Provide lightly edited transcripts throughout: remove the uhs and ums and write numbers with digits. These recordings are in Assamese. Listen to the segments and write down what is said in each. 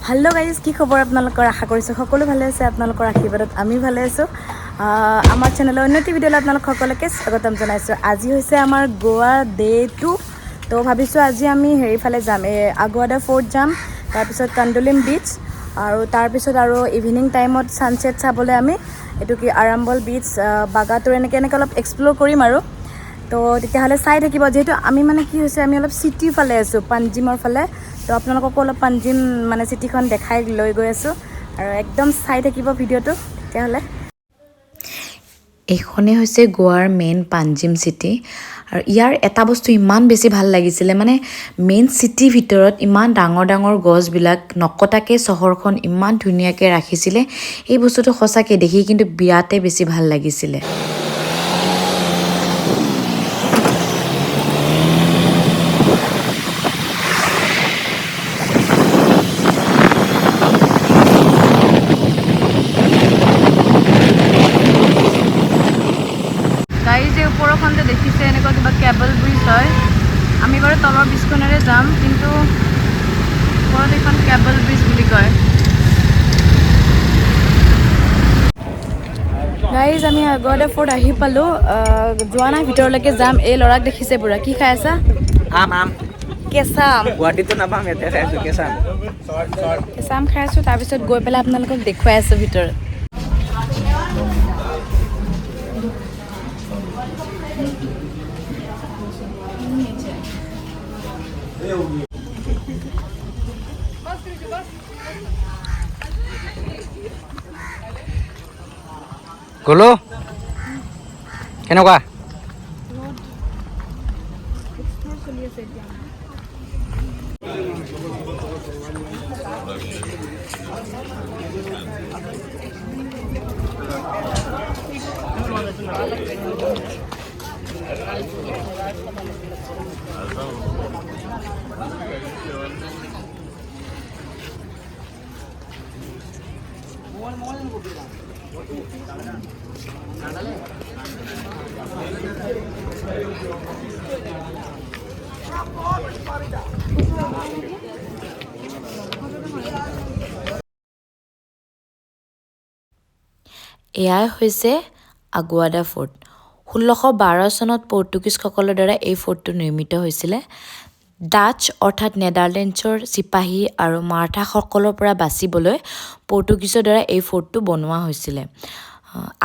हेलो गाइज की खबर आपनालोकर आशा करिছো সকলো ভালে আছে आपनालोকৰ আশীৰ্বাদত আমি ভালে আছো আমাৰ চেনেলৰ উন্নতি ভিডিঅ'লৈ আপোনালোক সকলোকে স্বাগতম জনাইছো আজি হৈছে আমাৰ গোৱা ডে 2 তো ভাবিছো আজি আমি হেৰি ফালে যাম আগুৱাডা ফোৰ্ট যাম তাৰ পিছত কান্দলিম বিচ আৰু তাৰ পিছত আৰু ইভিনিং টাইমত সানসেট চাবলৈ আমি এটো কি আৰাম্বল বিচ বাগাটোৰ এনেকে অলপ এক্সপ্লোৰ কৰিম আৰু তো তেতিয়াহলে চাই থাকিব যেহেতু আমি মানে কি হৈছে আমি অলপ সিটি ফালে আছো পাঞ্জিমৰ ফালে তো আপোনালোকক অলপ পাঞ্জিম মানে সিটিখন দেখাই লৈ গৈ আছো আৰু একদম চাই থাকিব ভিডিঅটো তেতিয়াহলে এখনে হৈছে গোৱাৰ মেইন পাঞ্জিম সিটি আৰু ইয়াৰ এটা বস্তু ইমান বেছি ভাল লাগিছিল মানে মেইন সিটি ভিতৰত ইমান ডাঙৰ ডাঙৰ গছবিলাক নকটাকে চহৰখন ইমান ধুনীয়াকে ৰাখিছিলে এই বস্তুটো সঁচাকে দেখি কিন্তু বিয়াতে বেছি ভাল লাগিছিল গাইজ এই ওপৰখনতে দেখিছে এনেকুৱা কিবা কেবল ব্ৰিজ হয় আমি বাৰু তলৰ ব্ৰিজখনেৰে যাম কিন্তু ওপৰত এখন কেবল ব্ৰিজ বুলি কয় গাইজ আমি আগুৱাডা ফোৰ্ট আহি পালো যোৱা নাই ভিতৰলৈকে যাম এই লৰাক দেখিছে পুৰা কি খাই আছা আম কেঁচা আম গুৱাহাটীতো নাপাম ইয়াতে খাইছো কেঁচা আম খাই আছো তাৰপিছত গৈ পেলাই আপোনালোকক দেখুৱাই আছো ভিতৰত গলো কেনেকুৱা এয়াই হৈছে আগুৱাডা ফোৰ্ট 1612 চনত পৰ্তুগীজসকলৰ দ্বাৰা এই ফোৰ্টটো নিৰ্মিত হৈছিল ডাচ অৰ্থাৎ নেদাৰলেণ্ডছৰ সিপাহী আৰু মাৰাঠাসকলৰ পৰা বাচিবলৈ পৰ্তুগীজৰ দ্বাৰা এই ফোৰ্টটো বনোৱা হৈছিল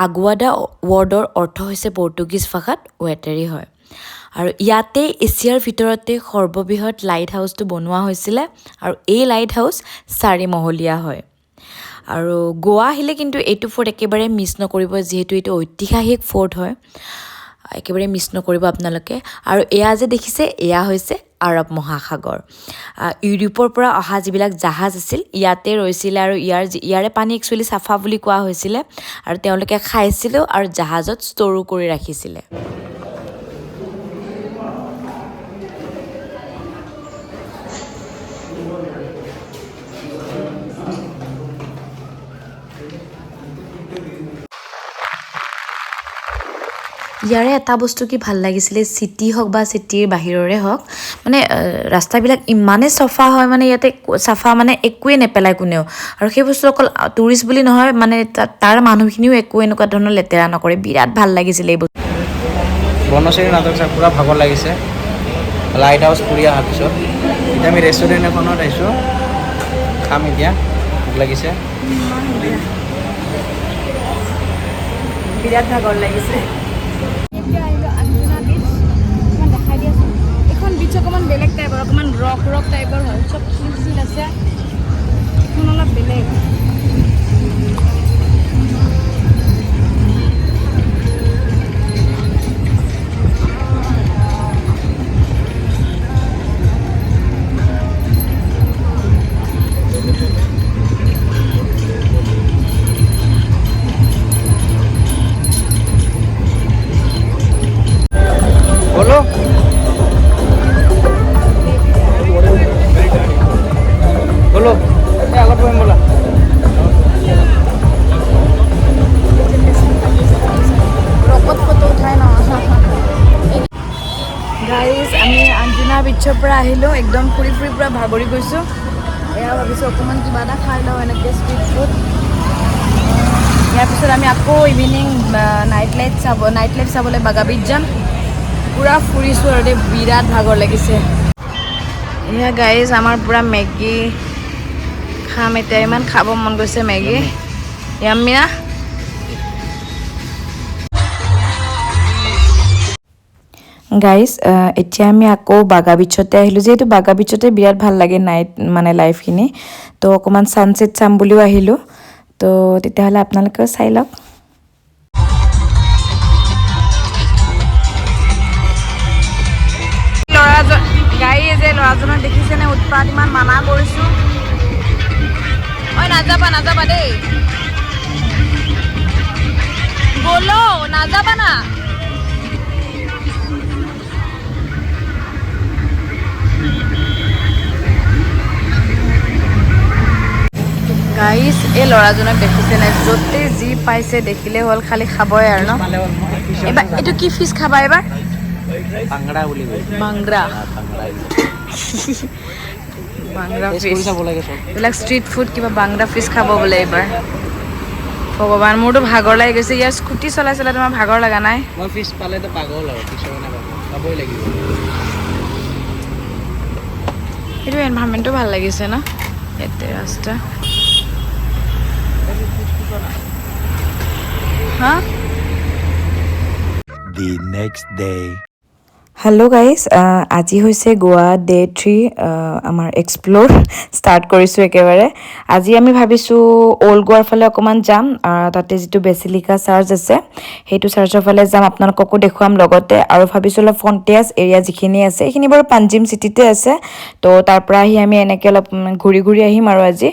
আগুৱাডা ৱৰ্ডৰ অৰ্থ হৈছে পৰ্তুগীজ ভাষাত ৱেটাৰী হয় আৰু ইয়াতে এছিয়াৰ ভিতৰতে সৰ্ববৃহৎ লাইট হাউচটো বনোৱা হৈছিল আৰু এই লাইট হাউচ 4 মহলীয়া হয় আৰু গোৱা আহিলে কিন্তু এইটো ফোৰ্ট একেবাৰে মিছ নকৰিব যেহেতু এইটো ঐতিহাসিক ফোৰ্ট হয় একেবাৰে মিছ নকৰিব আপোনালোকে আৰু এয়া যে দেখিছে এয়া হৈছে আৰব মহাসাগৰ ইউৰোপৰ পৰা অহা যিবিলাক জাহাজ আছিল ইয়াতে ৰৈছিল আৰু ইয়াৰে পানী একচুৱেলি চাফা বুলি কোৱা হৈছিল আৰু তেওঁলোকে খাইছিল আৰু জাহাজত ষ্টৰো কৰি ৰাখিছিল ইয়াৰে এটা বস্তু কি ভাল লাগিছিলে সিটি হওক বা সিটিৰ বাহিৰৰে হওক মানে ৰাস্তাবিলাক ইমানে সফা হয় মানে ইয়াতে সাফা মানে একোৱে নেপেলাই কোনেও আৰু সেই বস্তু অকল টুৰিষ্ট বুলি নহয় মানে তাৰ মানুহখিনিও একো এনেকুৱা ধৰণৰ লেতেৰা নকৰে বিৰাট ভাল লাগিছিলে এই বনশ্ৰী নাটক চাই পুৰা ভাগৰ লাগিছে লাইট হাউচ ফুৰি অহাৰ পিছত এতিয়া আমি ৰেষ্টুৰেণ্ট এখনত আহিছোঁ খাম এতিয়া ভোক লাগিছে বিৰাট ভাগৰ লাগিছে অকমান বেলেগ টাইপৰ অকমান ৰক টাইপৰ হয় চব চিল আছে এখন অলপ বেলেগ বলো বলো আগত বহিম বলা গাইজ আমি আঞ্জনা বিচৰ পৰা আহিলোঁ একদম ফুৰি ফুৰি পুৰা ভাগৰি গৈছোঁ এয়া ভাবিছোঁ অকণমান কিবা এটা খাই লওঁ এনেকৈ ষ্ট্ৰীট ফুড ইয়াৰ পিছত আমি আকৌ ইভিনিং নাইট লাইট চাবলৈ বাগাবীত যাম পূৰা ফুৰিছোঁ আৰু দেই বিৰাট ভাগৰ লাগিছে এয়া গাইজ আমাৰ পূৰা মেগী খাম এতিয়া ইমান খাব মন গৈছে মেগী য়াম্মি না গাইজ এতিয়া আমি আকৌ বাগা বিচতে আহিলোঁ যিহেতু বাগা বিচতে বিৰাট ভাল লাগে নাইট মানে লাইফখিনি তো অকণমান ছানছেট চাম বুলিও আহিলোঁ তো তেতিয়াহ'লে আপোনালোকেও চাই লওক ল'ৰাজনক দেখিছেনে উৎপাত ইমান মানা কৰিছোঁ ঐ নাযাবা দেই বলো নাযাবা না গাইজ এই ল'ৰাজনক দেখিছেনে য'তে যি পাইছে দেখিলে হ'ল খালি খাবই আৰু ন এইবাৰ এইটো কি ফিছ খাবা এইবাৰ বাংৰা বুলি কয় বাংৰা বাংৰা ফিছ এইবিলাক ষ্ট্ৰীট ফুড কিবা বাংৰা ফিছ খাব বোলে এইবাৰ ভগৱান মোৰতো ভাগৰ লাগি গৈছে ইয়াৰ স্কুটি চলাই তোমাৰ ভাগৰ লগা নাই মই ফিছ পালেতো পাগল আৰু পিছৰ খাবই লাগিব এইটো এনভাইৰনমেণ্টটো ভাল লাগিছে ন ইয়াতে ৰাস্তা হা The next day. Hello' guys আজি হৈছে গোৱা ডে 3 আমাৰ এক্সপ্ল'ৰ ষ্টাৰ্ট কৰিছোঁ একেবাৰে আজি আমি ভাবিছোঁ অল্ড গোৱাৰ ফালে অকণমান যাম তাতে যিটো বেচিলিকা চাৰ্চ আছে সেইটো চাৰ্চৰ ফালে যাম আপোনালোককো দেখুৱাম লগতে আৰু ভাবিছোঁ অলপ ফণ্টিয়াছ এৰিয়া যিখিনি আছে সেইখিনি বাৰু পাঞ্জিম চিটিতে আছে তো তাৰ পৰা আহি আমি এনেকৈ অলপ ঘূৰি আহিম আৰু আজি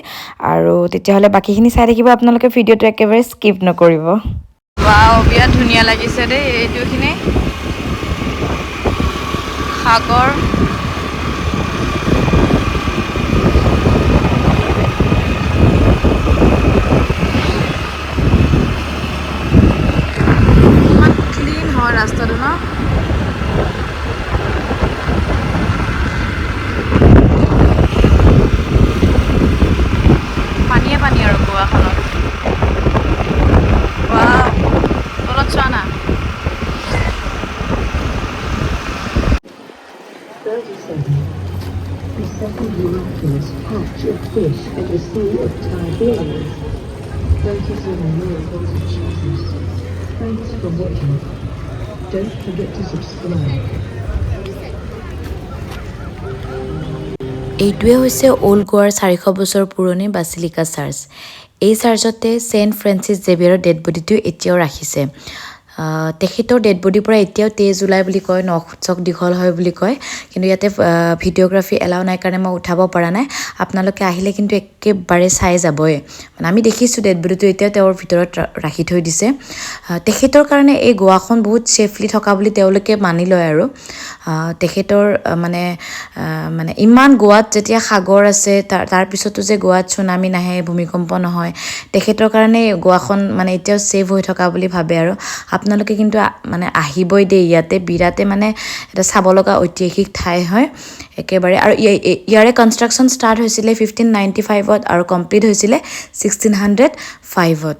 আৰু তেতিয়াহ'লে বাকীখিনি চাই থাকিব আপোনালোকে ভিডিঅ'টো একেবাৰে স্কিপ নকৰিব ৱাও বিৰাট ধুনীয়া লাগিছে দেই এইটোখিনি সাগৰ ইমান ক্লিন হয় ৰাস্তাটো ন পানীয়ে পানী আৰু গোৱাখনত তলত চোৱা না 37. The second miraculous patch of fish at the Sea of Tiberias. 37 miracles of Jesus. Thanks for watching. Don't forget to subscribe. এইটোৱে হৈছে অল্ড গোৱাৰ 400 বছৰ পুৰণি বাছিলিকা চাৰ্চ এই চাৰ্চতে চেণ্ট ফ্ৰেন্সিছ জেভিয়াৰৰ ডেড বডিটো এতিয়াও ৰাখিছে তেখেতৰ ডেড বডিৰ পৰা এতিয়াও তেজ ওলাই বুলি কয় নখ চক দীঘল হয় বুলি কয় কিন্তু ইয়াতে ভিডিঅ'গ্ৰাফি এলাও নাই কাৰণে মই উঠাব পৰা নাই আপোনালোকে আহিলে কিন্তু একেবাৰে চাই যাবই মানে আমি দেখিছোঁ ডেড বডিটো এতিয়াও তেওঁৰ ভিতৰত ৰাখি থৈ দিছে তেখেতৰ কাৰণে এই গোৱাখন বহুত ছেফলি থকা বুলি তেওঁলোকে মানি লয় আৰু তেখেতৰ মানে ইমান গোৱাত যেতিয়া সাগৰ আছে তাৰ পিছতো যে গোৱাত চুনামি নাহে ভূমিকম্প নহয় তেখেতৰ কাৰণে গোৱাখন মানে এতিয়াও ছেফ হৈ থকা বুলি ভাবে আৰু আপোনালোকে কিন্তু মানে আহিবই দেই ইয়াতে বিৰাটে মানে এটা চাব লগা ঐতিহাসিক ঠাই হয় একেবাৰে আৰু ইয়াৰে কনষ্ট্ৰাকশ্যন ষ্টাৰ্ট হৈছিলে 1595ত আৰু কমপ্লিট হৈছিলে 1605ত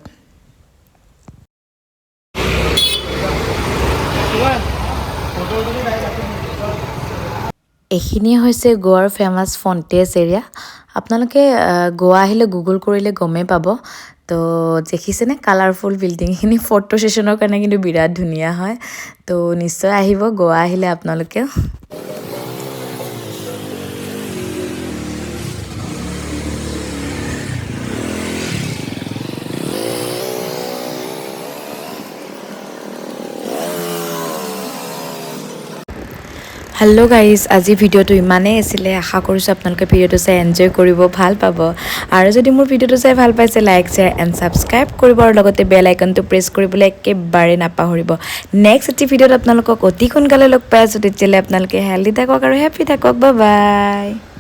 এইখিনিয়ে হৈছে গোৱাৰ ফেমাছ ফণ্টেজ এৰিয়া আপোনালোকে গোৱা আহিলে গুগল কৰিলে গমেই পাব তো দেখিছেনে কালাৰফুল বিল্ডিংখিনি ফটো ছেশ্যনৰ কাৰণে কিন্তু বিৰাট ধুনীয়া হয় তো নিশ্চয় আহিব গোৱা আহিলে আপোনালোকেও হেল্ল' গাইজ আজি ভিডিঅ'টো ইমানেই আছিলে আশা কৰিছোঁ আপোনালোকে ভিডিঅ'টো চাই এনজয় কৰিব ভাল পাব আৰু যদি মোৰ ভিডিঅ'টো চাই ভাল পাইছে লাইক শ্বেয়াৰ এণ্ড ছাবস্ক্ৰাইব কৰিব আৰু লগতে বেল আইকনটো প্ৰেছ কৰিবলৈ একেবাৰে নাপাহৰিব নেক্সট এটি ভিডিঅ'ত আপোনালোকক অতি সোনকালে লগ পাই আছোঁ তেতিয়াহ'লে আপোনালোকে হেল্ডি থাকক আৰু হেপ্পী থাকক বাই বাই